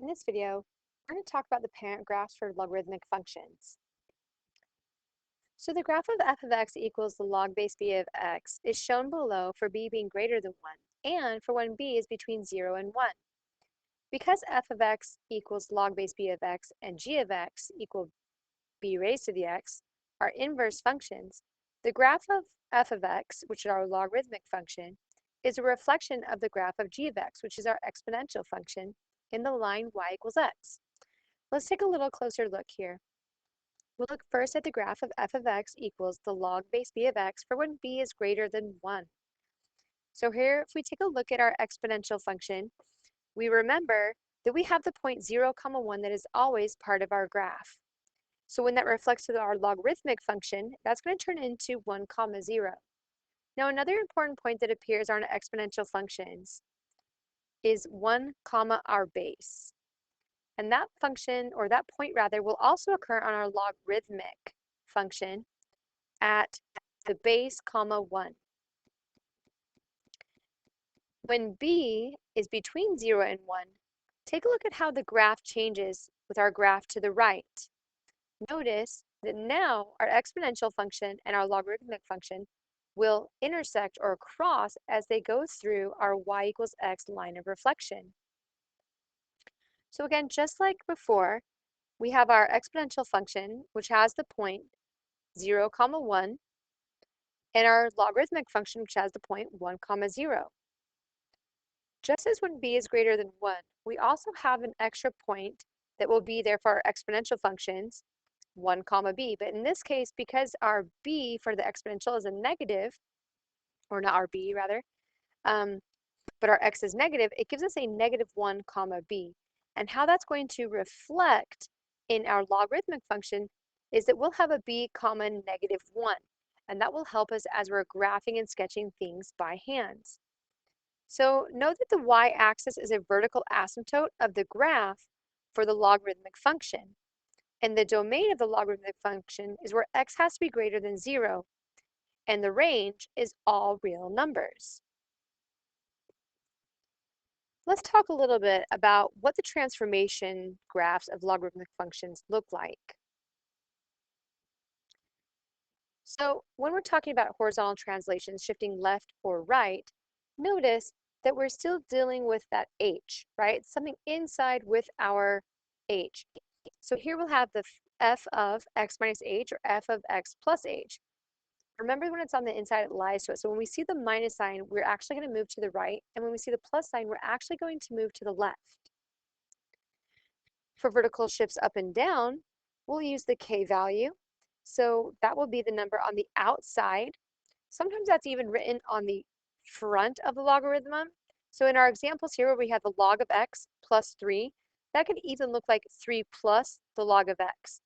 In this video, we're going to talk about the parent graphs for logarithmic functions. So the graph of f of x equals the log base b of x is shown below for b being greater than 1 and for when b is between 0 and 1. Because f of x equals log base b of x and g of x equal b raised to the x are inverse functions, the graph of f of x, which is our logarithmic function, is a reflection of the graph of g of x, which is our exponential function, in the line y equals x. Let's take a little closer look here. We'll look first at the graph of f of x equals the log base b of x for when b is greater than 1. So here, if we take a look at our exponential function, we remember that we have the point 0, 1 that is always part of our graph. So when that reflects to our logarithmic function, that's going to turn into 1, 0. Now another important point that appears on exponential functions is 1, our base. And that function, or that point rather, will also occur on our logarithmic function at the base, 1. When b is between 0 and 1, take a look at how the graph changes with our graph to the right. Notice that now our exponential function and our logarithmic function will intersect or cross as they go through our y equals x line of reflection. So again, just like before, we have our exponential function, which has the point 0, 1, and our logarithmic function, which has the point 1, 0. Just as when b is greater than 1, we also have an extra point that will be there for our exponential functions, 1, b. But in this case, because our b for the exponential is a negative, or not our b rather, but our x is negative, it gives us a negative 1, b. And how that's going to reflect in our logarithmic function is that we'll have a b, negative 1. And that will help us as we're graphing and sketching things by hands. So note that the y-axis is a vertical asymptote of the graph for the logarithmic function. And the domain of the logarithmic function is where x has to be greater than 0. And the range is all real numbers. Let's talk a little bit about what the transformation graphs of logarithmic functions look like. So when we're talking about horizontal translations shifting left or right, notice that we're still dealing with that h, right? It's something inside with our h. So here we'll have the f of x minus h or f of x plus h. Remember, when it's on the inside, it lies to us. So when we see the minus sign, we're actually going to move to the right. And when we see the plus sign, we're actually going to move to the left. For vertical shifts up and down, we'll use the k value. So that will be the number on the outside. Sometimes that's even written on the front of the logarithm. So in our examples here where we have the log of x plus 3, that could even look like 3 plus the log of x.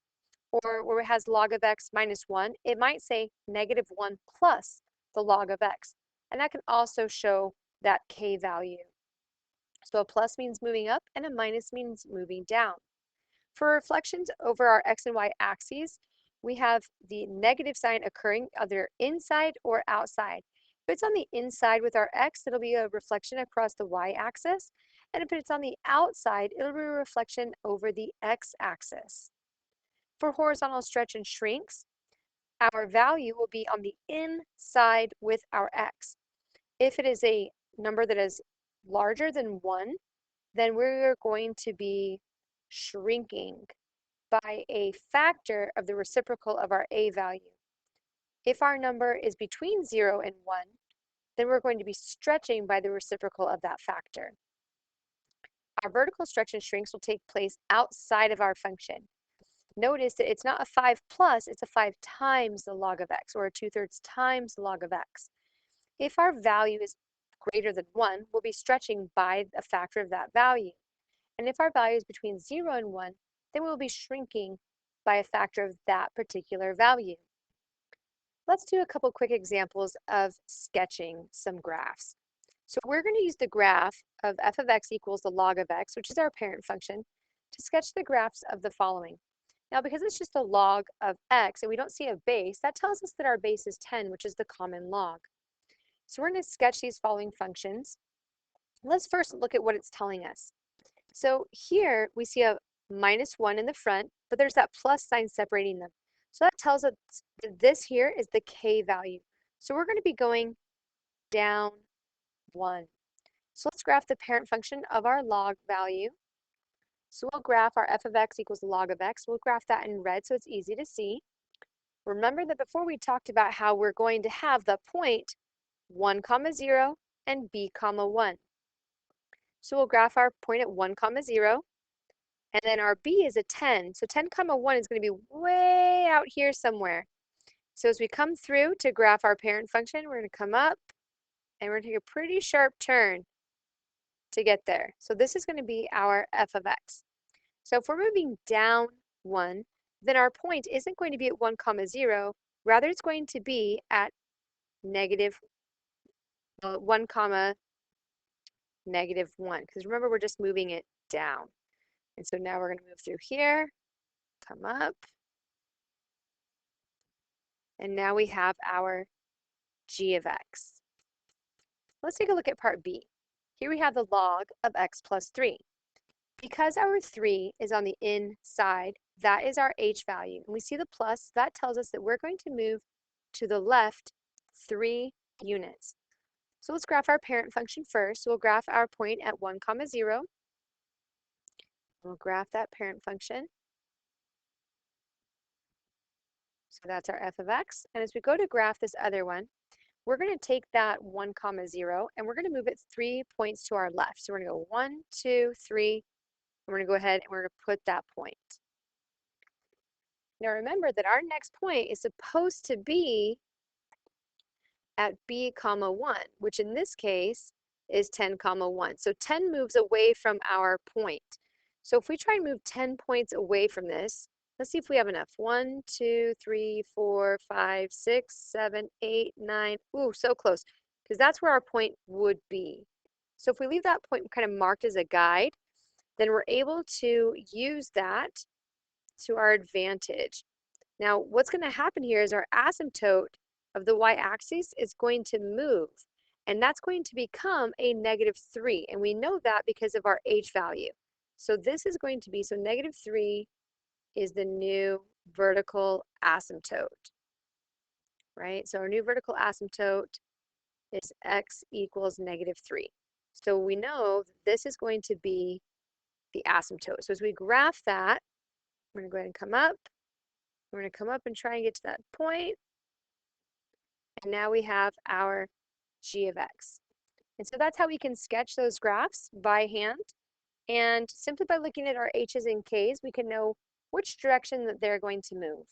Or where it has log of x minus 1, it might say negative 1 plus the log of x. And that can also show that k value. So a plus means moving up and a minus means moving down. For reflections over our x and y axes, we have the negative sign occurring either inside or outside. If it's on the inside with our x, it'll be a reflection across the y-axis. And if it's on the outside, it'll be a reflection over the x-axis. For horizontal stretch and shrinks, our value will be on the inside with our x. If it is a number that is larger than 1, then we're going to be shrinking by a factor of the reciprocal of our a value. If our number is between 0 and 1, then we're going to be stretching by the reciprocal of that factor. Our vertical stretch and shrinks will take place outside of our function. Notice that it's not a 5 plus, it's a 5 times the log of x, or a 2/3 times the log of x. If our value is greater than 1, we'll be stretching by a factor of that value. And if our value is between 0 and 1, then we'll be shrinking by a factor of that particular value. Let's do a couple quick examples of sketching some graphs. So we're going to use the graph of f of x equals the log of x, which is our parent function, to sketch the graphs of the following. Now, because it's just a log of x and we don't see a base, that tells us that our base is 10, which is the common log. So we're going to sketch these following functions. Let's first look at what it's telling us. So here we see a -1 in the front, but there's that plus sign separating them. So that tells us that this here is the k value. So we're going to be going down 1. So let's graph the parent function of our log value. So we'll graph our f of x equals log of x. We'll graph that in red so it's easy to see. Remember that before we talked about how we're going to have the point 1, 0 and b, 1. So we'll graph our point at 1, 0, and then our b is a 10. So 10, 1 is going to be way out here somewhere. So as we come through to graph our parent function, we're going to come up and we're going to take a pretty sharp turn to get there. So this is going to be our f of x. So if we're moving down 1, then our point isn't going to be at 1, 0. Rather, it's going to be at negative 1, negative 1. Because remember, we're just moving it down. And so now we're going to move through here, come up, and now we have our g of x. Let's take a look at part b. Here we have the log of x plus 3. Because our 3 is on the inside, that is our h value. And we see the plus, that tells us that we're going to move to the left 3 units. So let's graph our parent function first. So we'll graph our point at 1, 0. We'll graph that parent function. So that's our f of x. And as we go to graph this other one, we're going to take that 1, 0, and we're going to move it 3 points to our left. So we're going to go 1, 2, 3, and we're going to go ahead and we're going to put that point. Now remember that our next point is supposed to be at b, 1, which in this case is 10, 1. So 10 moves away from our point. So if we try and move 10 points away from this, let's see if we have enough. 1, 2, 3, 4, 5, 6, 7, 8, 9. Ooh, so close, because that's where our point would be. So if we leave that point kind of marked as a guide, then we're able to use that to our advantage. Now, what's going to happen here is our asymptote of the y-axis is going to move, and that's going to become a -3, and we know that because of our h value. So this is going to be, so -3 is the new vertical asymptote, right? So our new vertical asymptote is x equals -3. So we know this is going to be the asymptote. So as we graph that, we're going to go ahead and come up. We're going to come up and try and get to that point. And now we have our g of x. And so that's how we can sketch those graphs by hand. And simply by looking at our h's and k's, we can know which direction that they're going to move.